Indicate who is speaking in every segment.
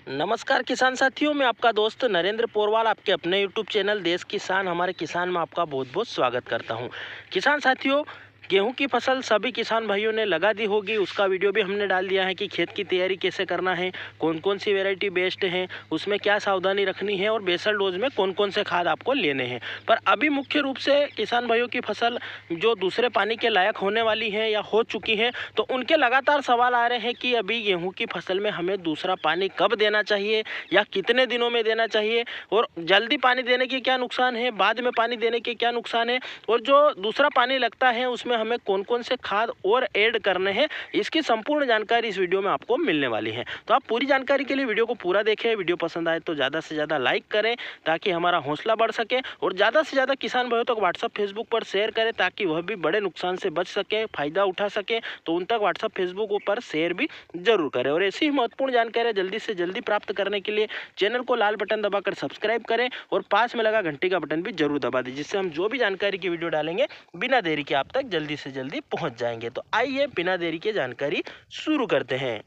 Speaker 1: नमस्कार किसान साथियों, मैं आपका दोस्त नरेंद्र पोरवाल आपके अपने यूट्यूब चैनल देश किसान हमारे किसान में आपका बहुत बहुत स्वागत करता हूं। किसान साथियों, गेहूं की फसल सभी किसान भाइयों ने लगा दी होगी। उसका वीडियो भी हमने डाल दिया है कि खेत की तैयारी कैसे करना है, कौन कौन सी वैरायटी बेस्ट है, उसमें क्या सावधानी रखनी है और बेसल डोज में कौन कौन से खाद आपको लेने हैं। पर अभी मुख्य रूप से किसान भाइयों की फसल जो दूसरे पानी के लायक होने वाली है या हो चुकी है, तो उनके लगातार सवाल आ रहे हैं कि अभी गेहूँ की फसल में हमें दूसरा पानी कब देना चाहिए या कितने दिनों में देना चाहिए, और जल्दी पानी देने के क्या नुकसान है, बाद में पानी देने के क्या नुकसान है, और जो दूसरा पानी लगता है उसमें हमें कौन कौन से खाद और ऐड करने हैं, इसकी संपूर्ण जानकारी इस वीडियो में आपको मिलने वाली है। तो आप पूरी जानकारी के लिए वीडियो को पूरा देखें। वीडियो पसंद आए तो ज़्यादा से ज़्यादा लाइक करें ताकि हमारा हौसला बढ़ सके, और ज़्यादा से ज़्यादा किसान भाइयों तक व्हाट्सअप फेसबुक पर शेयर करें ताकि वह भी बड़े नुकसान से बच सके, फ़ायदा उठा सके। तो उन तक व्हाट्सअप फेसबुक पर शेयर भी जरूर करें, और ऐसी ही महत्वपूर्ण जानकारी जल्दी से जल्दी प्राप्त करने के लिए चैनल को लाल बटन दबाकर सब्सक्राइब करें और पास में लगा घंटी का बटन भी जरूर दबा दें, जिससे हम जो भी जानकारी की वीडियो डालेंगे बिना देरी के आप तक जल्दी से जल्दी पहुंच जाएंगे। तो आइए बिना देरी के जानकारी शुरू करते हैं।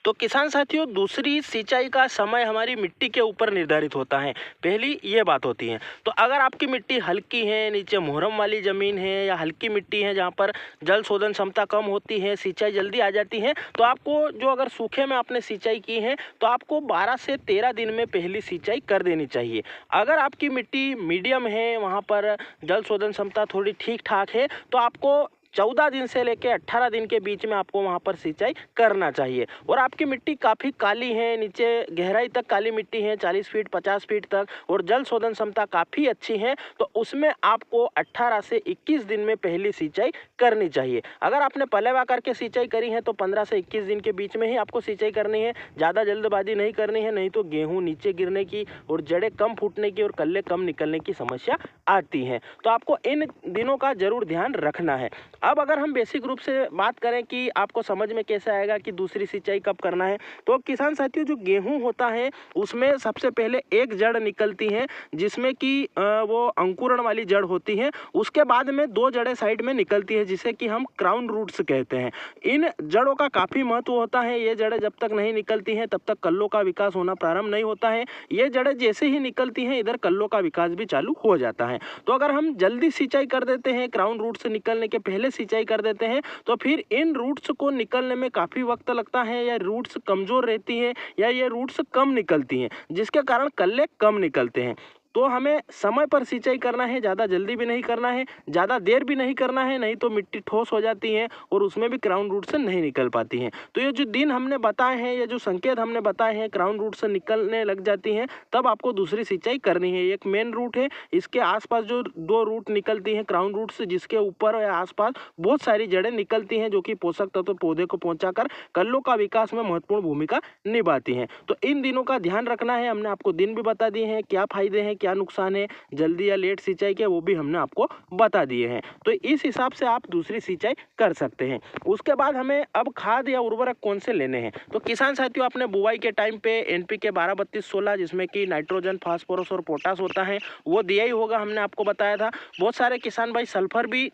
Speaker 1: तो किसान साथियों, दूसरी सिंचाई का समय हमारी मिट्टी के ऊपर निर्धारित होता है। पहली ये बात होती है। तो अगर आपकी मिट्टी हल्की है, नीचे मोहरम वाली ज़मीन है, या हल्की मिट्टी है जहाँ पर जल शोधन क्षमता कम होती है, सिंचाई जल्दी आ जाती है, तो आपको जो अगर सूखे में आपने सिंचाई की है तो आपको 12 से 13 दिन में पहली सिंचाई कर देनी चाहिए। अगर आपकी मिट्टी मीडियम है, वहाँ पर जल शोधन क्षमता थोड़ी ठीक ठाक है, तो आपको 14 दिन से लेकर 18 दिन के बीच में आपको वहाँ पर सिंचाई करना चाहिए। और आपकी मिट्टी काफ़ी काली है, नीचे गहराई तक काली मिट्टी है, 40 फीट 50 फीट तक, और जल शोधन क्षमता काफ़ी अच्छी है, तो उसमें आपको 18 से 21 दिन में पहली सिंचाई करनी चाहिए। अगर आपने पलेवा करके सिंचाई करी है तो 15 से 21 दिन के बीच में ही आपको सिंचाई करनी है। ज़्यादा जल्दबाजी नहीं करनी है, नहीं तो गेहूँ नीचे गिरने की और जड़ें कम फूटने की और कल्ले कम निकलने की समस्या आती है। तो आपको इन दिनों का जरूर ध्यान रखना है। अब अगर हम बेसिक रूप से बात करें कि आपको समझ में कैसे आएगा कि दूसरी सिंचाई कब करना है, तो किसान साथियों, जो गेहूं होता है उसमें सबसे पहले एक जड़ निकलती है जिसमें कि वो अंकुरण वाली जड़ होती है। उसके बाद में 2 जड़ें साइड में निकलती है जिसे कि हम क्राउन रूट्स कहते हैं। इन जड़ों का काफ़ी महत्व होता है। ये जड़ें जब तक नहीं निकलती हैं तब तक कल्लों का विकास होना प्रारंभ नहीं होता है। ये जड़ें जैसे ही निकलती हैं इधर कल्लों का विकास भी चालू हो जाता है। तो अगर हम जल्दी सिंचाई कर देते हैं, क्राउन रूट्स निकलने के पहले सिंचाई कर देते हैं, तो फिर इन रूट्स को निकलने में काफ़ी वक्त लगता है, या रूट्स कमज़ोर रहती हैं, या ये रूट्स कम निकलती हैं, जिसके कारण कल्ले कम निकलते हैं। तो हमें समय पर सिंचाई करना है, ज़्यादा जल्दी भी नहीं करना है, ज़्यादा देर भी नहीं करना है, नहीं तो मिट्टी ठोस हो जाती है और उसमें भी क्राउन रूट से नहीं निकल पाती हैं। तो ये जो दिन हमने बताए हैं, ये जो संकेत हमने बताए हैं, क्राउन रूट से निकलने लग जाती हैं, तब आपको दूसरी सिंचाई करनी है। एक मेन रूट है, इसके आसपास जो 2 रूट निकलती हैं क्राउन रूट से, जिसके ऊपर या आसपास बहुत सारी जड़ें निकलती हैं जो कि पोषक तत्व पौधे को पहुंचाकर कल्लों का विकास में महत्वपूर्ण भूमिका निभाती हैं। तो इन दिनों का ध्यान रखना है। हमने आपको दिन भी बता दिए हैं, क्या फायदे हैं क्या नुकसान है जल्दी या लेट सिंचाई के, वो भी हमने आपको बता दिए हैं। तो इस हिसाब से आप दूसरी सिंचाई कर सकते हैं। उसके बाद हमें अब खाद या उर्वरक कौन से लेने हैं। तो किसान साथियों, आपने बुवाई के टाइम पे NPK 12-32-16 जिसमें कि नाइट्रोजन, फास्फोरस और पोटास होता है वो दिया ही होगा, हमने आपको बताया था। बहुत सारे किसान भाई सल्फर भी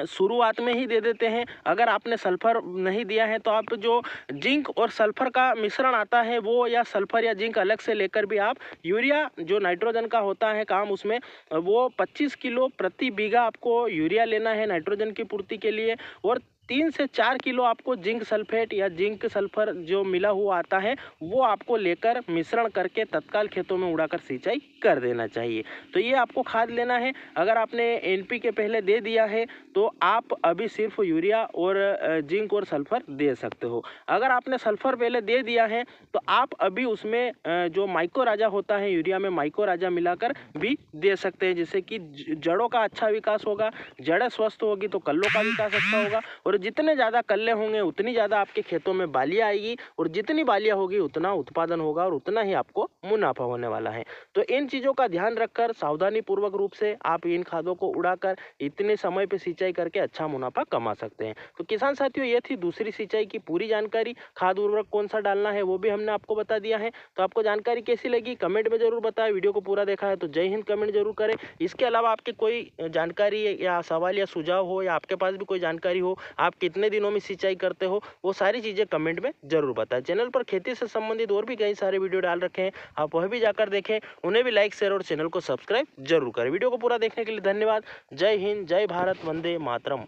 Speaker 1: शुरुआत में ही दे देते हैं। अगर आपने सल्फर नहीं दिया है तो आप जो जिंक और सल्फर का मिश्रण आता है वो, या सल्फर या जिंक अलग से लेकर भी आप यूरिया जो नाइट्रोजन का होता है काम उसमें, वो 25 किलो प्रति बीघा आपको यूरिया लेना है नाइट्रोजन की पूर्ति के लिए, और 3 से 4 किलो आपको जिंक सल्फेट या जिंक सल्फर जो मिला हुआ आता है वो आपको लेकर मिश्रण करके तत्काल खेतों में उड़ाकर सिंचाई कर देना चाहिए। तो ये आपको खाद लेना है। अगर आपने NPK पहले दे दिया है तो आप अभी सिर्फ यूरिया और जिंक और सल्फर दे सकते हो। अगर आपने सल्फर पहले दे दिया है तो आप अभी उसमें जो माइको राजा होता है, यूरिया में माइको राजा मिलाकर भी दे सकते हैं, जिससे कि जड़ों का अच्छा विकास होगा, जड़ें स्वस्थ होगी तो कल्लों का विकास अच्छा होगा, और जितने ज़्यादा कल्ले होंगे उतनी ज़्यादा आपके खेतों में बालियाँ आएगी, और जितनी बालियाँ होगी उतना उत्पादन होगा और उतना ही आपको मुनाफा होने वाला है। तो इन चीज़ों का ध्यान रखकर सावधानी पूर्वक रूप से आप इन खादों को उड़ाकर इतने समय पे सिंचाई करके अच्छा मुनाफा कमा सकते हैं। तो किसान साथियों, ये थी दूसरी सिंचाई की पूरी जानकारी। खाद उर्वरक कौन सा डालना है वो भी हमने आपको बता दिया है। तो आपको जानकारी कैसी लगी कमेंट में जरूर बताएं। वीडियो को पूरा देखा है तो जय हिंद कमेंट जरूर करें। इसके अलावा आपकी कोई जानकारी या सवाल या सुझाव हो, या आपके पास भी कोई जानकारी हो, आप आप कितने दिनों में सिंचाई करते हो, वो सारी चीज़ें कमेंट में जरूर बताएं। चैनल पर खेती से संबंधित और भी कई सारे वीडियो डाल रखे हैं, आप वह भी जाकर देखें, उन्हें भी लाइक शेयर और चैनल को सब्सक्राइब जरूर करें। वीडियो को पूरा देखने के लिए धन्यवाद। जय हिंद, जय भारत, वंदे मातरम।